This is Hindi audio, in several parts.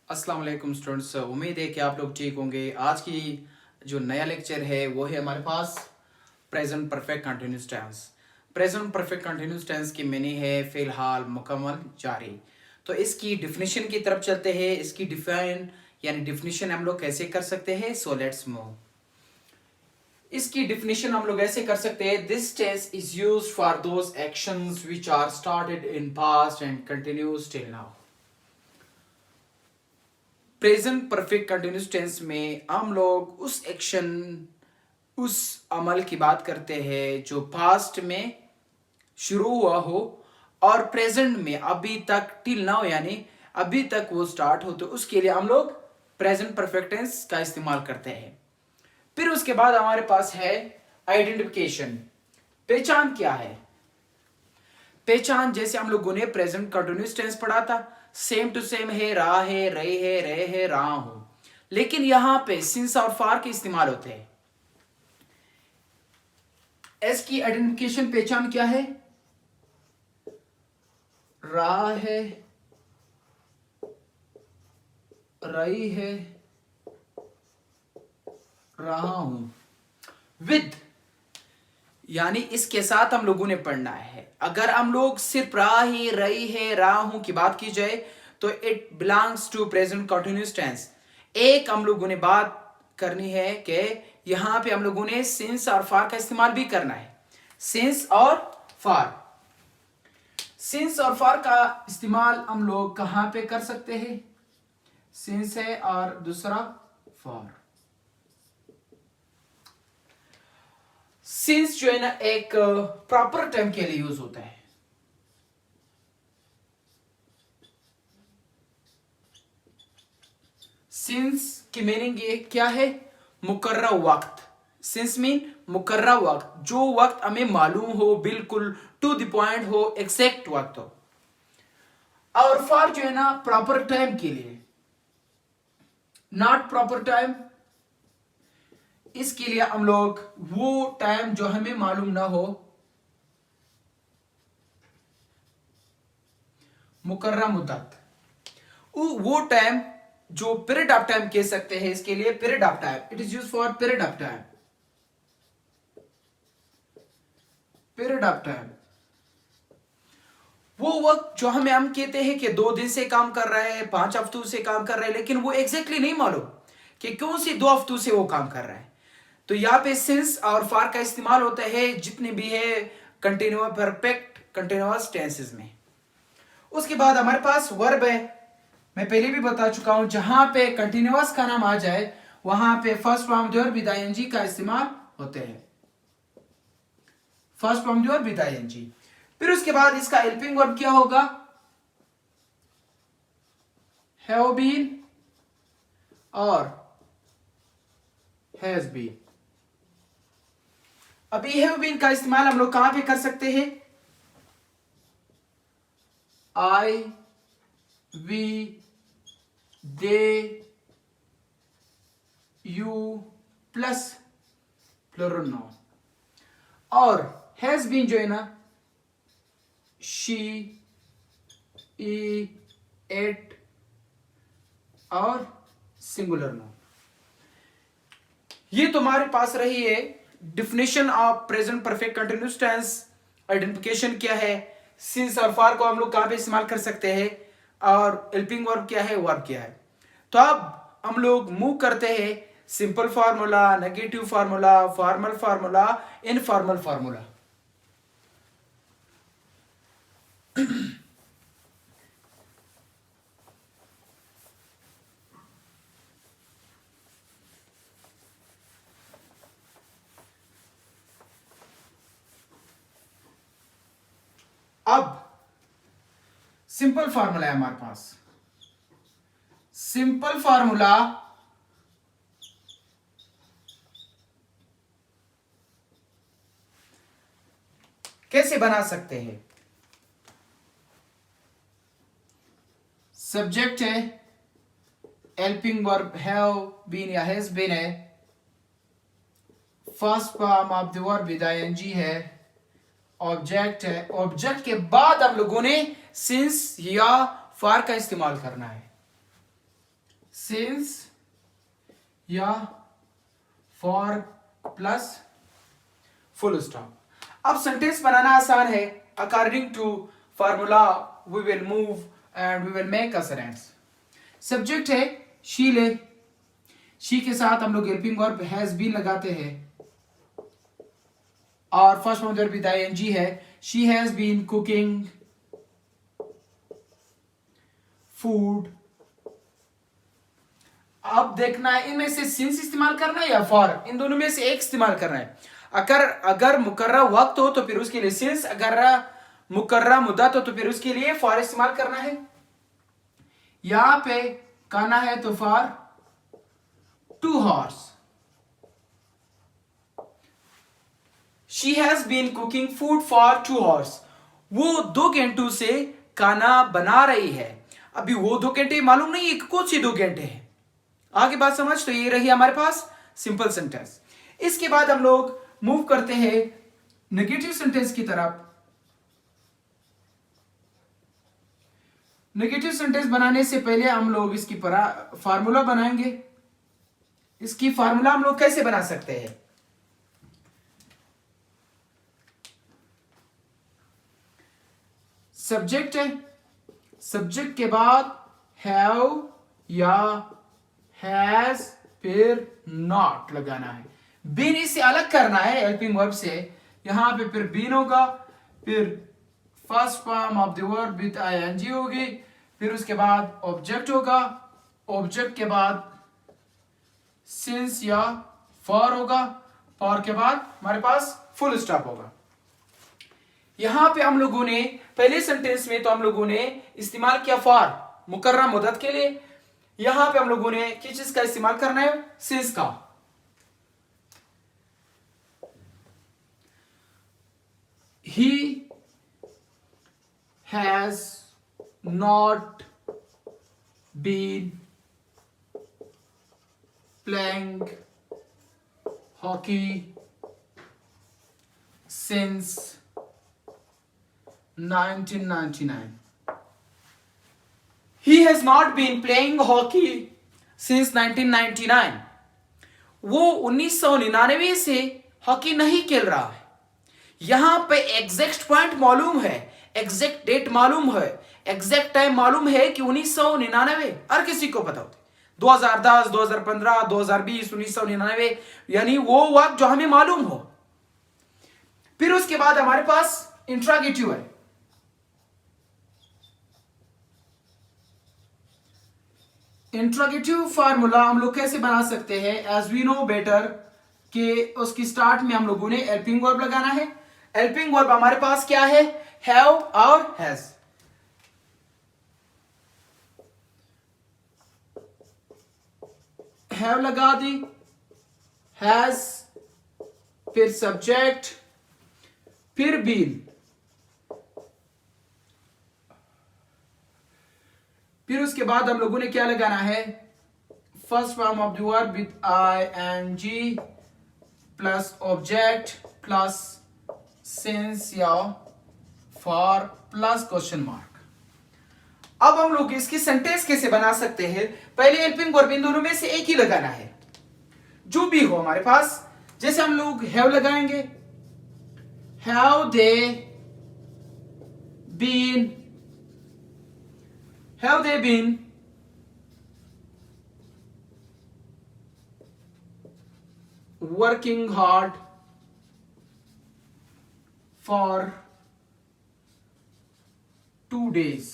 अस्सलाम वालेकुम स्टूडेंट्स। उम्मीद है कि आप लोग ठीक होंगे। आज की जो नया लेक्चर है वो है हमारे पास present perfect continuous tense. Present perfect continuous tense की मीनिंग है फिलहाल, मुकम्मल, जारी। तो इसकी डिफिनीशन की तरफ चलते हैं। इसकी डिफाइन यानी डिफिनीशन हम लोग कैसे कर सकते हैं, सो लेट्स मूव। इसकी डिफिनीशन हम लोग ऐसे कर सकते हैं, this tense is used for those actions which are started in past and continues till now. Present perfect continuous tense में हम लोग उस एक्शन, उस अमल की बात करते हैं जो पास्ट में शुरू हुआ हो और प्रेजेंट में अभी तक टिल नाउ यानी अभी तक वो स्टार्ट हो, तो उसके लिए हम लोग प्रेजेंट परफेक्ट टेंस का इस्तेमाल करते हैं। फिर उसके बाद हमारे पास है आइडेंटिफिकेशन। पहचान क्या है? पहचान जैसे हम लोगों ने प्रेजेंट कंटिन्यूस टेंस पढ़ा था, सेम टू सेम है, रहा है, रहे है, रहे है, रहा हूं। लेकिन यहां पे सिंस और फार के इस्तेमाल होते हैं। एस की आइडेंटिफिकेशन पहचान क्या है? रहा है, रही है, रहा हूं। विद यानी इसके साथ हम लोगों ने पढ़ना है। अगर हम लोग सिर्फ रहा ही, रही है, रहा हूं की बात की जाए तो it belongs to present continuous tense. एक हम लोगों ने बात करनी है कि यहां पे हम लोगों ने सिंस और फार का इस्तेमाल भी करना है। सिंस और फार, सिंस और फार का इस्तेमाल हम लोग कहां पे कर सकते हैं? सिंस है और दूसरा फार। सिंस जो है ना एक प्रॉपर टाइम के लिए यूज होता है। सिंस की मीनिंग ये क्या है? मुकर्रर वक्त। सिंस मीन मुकर्रर वक्त, जो वक्त हमें मालूम हो, बिल्कुल टू द पॉइंट हो, एग्जैक्ट वक्त हो। और फॉर जो है ना प्रॉपर टाइम के लिए। नॉट प्रॉपर टाइम, इसके लिए हम लोग वो टाइम जो हमें मालूम ना हो, मुकर्रर मुद्दत, वो टाइम जो पीरियड ऑफ टाइम कह सकते हैं, इसके लिए period of time, it is use for period of time. Period of time वो वक्त जो हम कहते हैं कि 2 दिन से काम कर रहा है, 5 हफ्तों से काम कर रहा है, लेकिन वो एग्जैक्टली नहीं मालूम कि कौन सी 2 हफ्तों से वो काम कर रहा है। तो यहाँ पे सिंस और फार का इस्तेमाल होता है जितने भी है कंटिन्यूअस परफेक्ट कंटिन्यूअस टेंसेस में। उसके बाद हमारे पास वर्ब है। मैं पहले भी बता चुका हूं, जहां पे कंटिन्यूअस का नाम आ जाए वहां पे first form verb with ING का इस्तेमाल होते हैं। First form verb with ING. फिर उसके बाद इसका हेल्पिंग वर्ब क्या होगा? हैव बीन और हैज बीन। अभी हैव बीन का इस्तेमाल हम लोग कहां पे कर सकते हैं? I, we, they, you plus plural noun. और हैज बीन जो है ना शी, ई, एट और सिंगुलर नाउन। ये तुम्हारे पास रही है definition of present perfect continuous tense. Identification क्या है, सिंस और फार को हम लोग कहां पे इस्तेमाल कर सकते हैं, और हेल्पिंग वर्ब क्या है, वर्ब क्या है। तो अब हम लोग मूव करते हैं simple formula, negative formula, formal formula, informal formula. अब सिंपल फार्मूला है हमारे पास। सिंपल फार्मूला कैसे बना सकते हैं? सब्जेक्ट है, हेल्पिंग वर्ब हैव बीन या हैज बीन है, first form of the verb with ING है, ऑब्जेक्ट है। ऑब्जेक्ट के बाद हम लोगों ने सिंस या फार का इस्तेमाल करना है। सिंस या फॉर प्लस फुल स्टॉप। अब सेंटेंस बनाना आसान है। According to formula we will move and we will make a sentence. Subject है शी ले, शी के साथ हम लोग हेल्पिंग वर्ब हैज बीन लगाते हैं और first form verb with ING है। She has been cooking food. अब देखना है इनमें से सिंस इस्तेमाल करना है या फॉर, इन दोनों में से एक इस्तेमाल करना है। अगर मुकर्रा वक्त हो तो फिर उसके लिए सिंस, अगर मुकर्रा मुद्दत हो तो फिर उसके लिए फॉर इस्तेमाल करना है। यहां पे कहना है तो for 2 hours. She has been cooking food for 2 hours. वो 2 घंटों से खाना बना रही है। अभी वो 2 घंटे मालूम नहीं है कौन सी 2 घंटे हैं। आगे बात समझ, तो ये रही हमारे पास सिंपल सेंटेंस। इसके बाद हम लोग मूव करते हैं नेगेटिव सेंटेंस की तरफ। नेगेटिव सेंटेंस बनाने से पहले हम लोग इसकी फार्मूला बनाएंगे। इसकी फार्मूला हम लोग कैसे बना सकते हैं? सब्जेक्ट है, सब्जेक्ट के बाद हैव या हैज फिर नॉट लगाना है। बीन इससे अलग करना है हेल्पिंग वर्ब से। यहां पे फिर बीन होगा, फिर first form of the verb with ING होगी, फिर उसके बाद ऑब्जेक्ट होगा, ऑब्जेक्ट के बाद सिंस या फॉर होगा, फॉर के बाद हमारे पास फुल स्टॉप होगा। यहां पे हम लोगों ने पहले सेंटेंस में तो हम लोगों ने इस्तेमाल किया फॉर मुकर्रर मुद्दत के लिए। यहां पे हम लोगों ने किस चीज का इस्तेमाल करना है? सिंस का। He has not been playing hockey since 1999. He has not been playing hockey since 1999. वो 1999 से हॉकी नहीं खेल रहा है। यहां पे एग्जैक्ट पॉइंट मालूम है, एग्जैक्ट डेट मालूम है, एग्जैक्ट टाइम मालूम है कि 1999। हर किसी को पता होता है 2010, 2015, 2020, 1999, यानी वो वक्त जो हमें मालूम हो। फिर उसके बाद हमारे पास इंट्रोगेटिव है। इंट्रोगेटिव फार्मूला हम लोग कैसे बना सकते हैं? एज वी नो बेटर कि उसकी स्टार्ट में हम लोगों ने हेल्पिंग वर्ब लगाना है। हेल्पिंग वर्ब हमारे पास क्या है? हैव और हैज। हैव लगा दी, हैज, फिर सब्जेक्ट, फिर बीन, फिर उसके बाद हम लोगों ने क्या लगाना है? First form of the verb with ING plus object plus since या फॉर प्लस क्वेश्चन मार्क। अब हम लोग इसकी सेंटेंस कैसे बना सकते हैं? पहले हेल्पिंग वर्ब इन दोनों में से एक ही लगाना है, जो भी हो हमारे पास। जैसे हम लोग हैव लगाएंगे, have they been, have they been working hard for 2 days?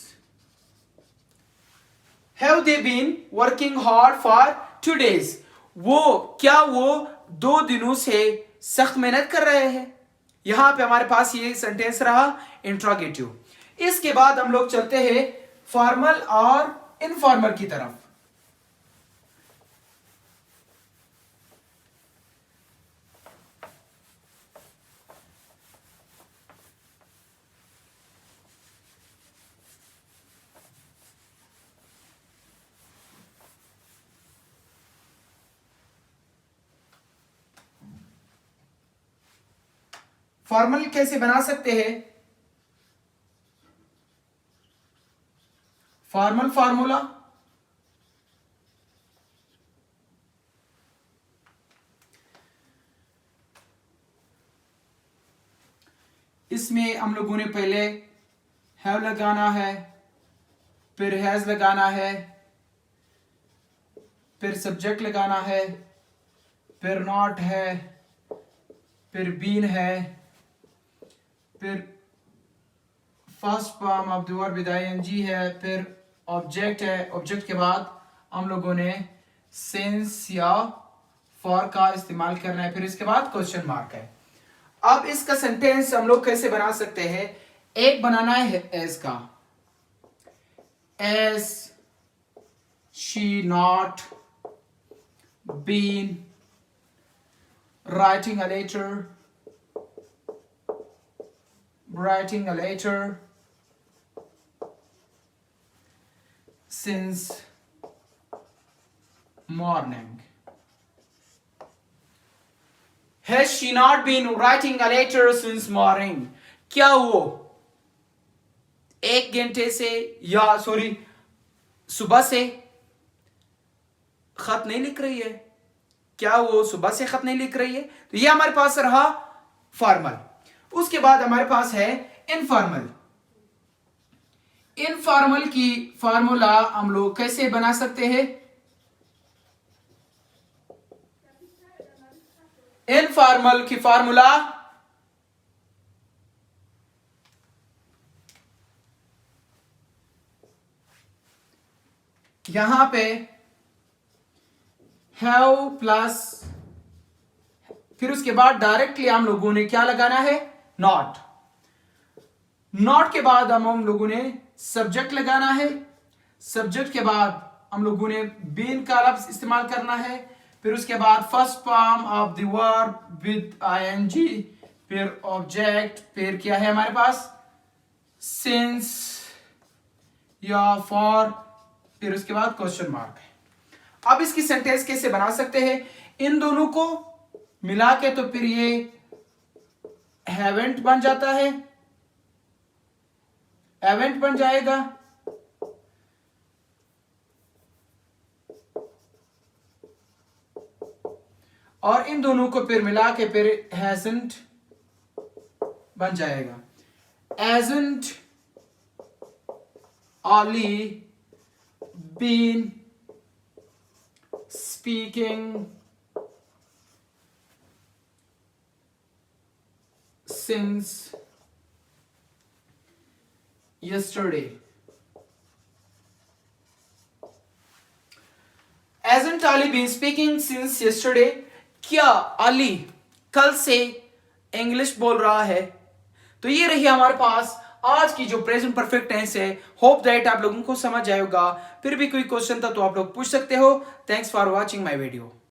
Have they been working hard for 2 days? क्या वो 2 दिनों से सख्त मेहनत कर रहे हैं? यहां पे हमारे पास ये सेंटेंस रहा इंट्रोगेटिव। इसके बाद हम लोग चलते हैं फॉर्मल और इनफॉर्मल की तरफ। फॉर्मल कैसे बना सकते हैं? फॉर्मल फार्मूला इसमें हम लोगों ने पहले हैव लगाना है, फिर हैज लगाना है, फिर सब्जेक्ट लगाना है, फिर नॉट है, फिर बीन है, फिर first form of the verb with ING है, फिर ऑब्जेक्ट है। ऑब्जेक्ट के बाद हम लोगों ने सिंस या फॉर का इस्तेमाल करना है, फिर इसके बाद क्वेश्चन मार्क है। अब इसका सेंटेंस हम लोग कैसे बना सकते हैं? एक बनाना है एज का, has she not been writing a letter since morning. Has she not been writing a letter since morning? क्या वो एक घंटे से या सुबह से खत नहीं लिख रही है? क्या वो सुबह से खत नहीं लिख रही है? तो ये हमारे पास रहा फॉर्मल। उसके बाद हमारे पास है इनफॉर्मल। इनफॉर्मल की फार्मूला हम लोग कैसे बना सकते हैं? इनफॉर्मल की फार्मूला यहां पे हैव प्लस, फिर उसके बाद डायरेक्टली हम लोगों ने क्या लगाना है? नॉट। नॉट के बाद हम लोगों ने सब्जेक्ट लगाना है। सब्जेक्ट के बाद हम लोगों ने बीन का लफ्ज इस्तेमाल करना है, फिर उसके बाद first form of the verb with ING, फिर ऑब्जेक्ट, फिर क्या है हमारे पास? सिंस या फॉर, फिर उसके बाद क्वेश्चन मार्क है। अब इसकी सेंटेंस कैसे बना सकते हैं? इन दोनों को मिला के तो फिर ये हैवेंट बन जाता है, हैवेंट बन जाएगा। और इन दोनों को फिर मिला के फिर हैजंट बन जाएगा। Hasn't Ali been speaking since yesterday? Hasn't Ali been speaking since yesterday? क्या अली कल से इंग्लिश बोल रहा है? तो ये रही हमारे पास आज की जो प्रेजेंट परफेक्ट टेंस है। होप दैट आप लोगों को समझ आएगा। फिर भी कोई क्वेश्चन था तो आप लोग पूछ सकते हो। Thanks for watching my video.